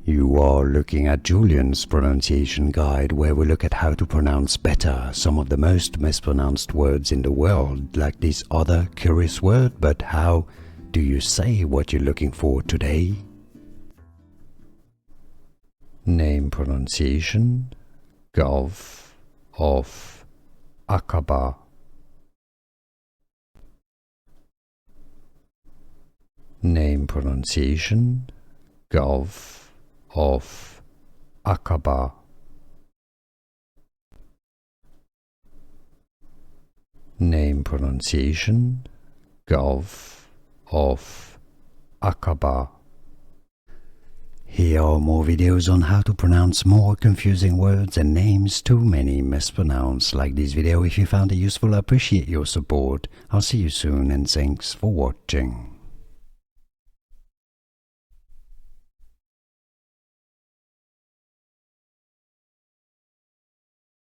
You are looking at Julian's pronunciation guide, where we look at how to pronounce better some of the most mispronounced words in the world, like this other curious word. But how do you say what you're looking for today? Name pronunciation: Gulf of Aqaba. Name pronunciation: Gulf of Aqaba. Name pronunciation: Gulf of Aqaba. Here are more videos on how to pronounce more confusing words and names too many mispronounced. Like this video if you found it useful. I appreciate your support. I'll see you soon and thanks for watching.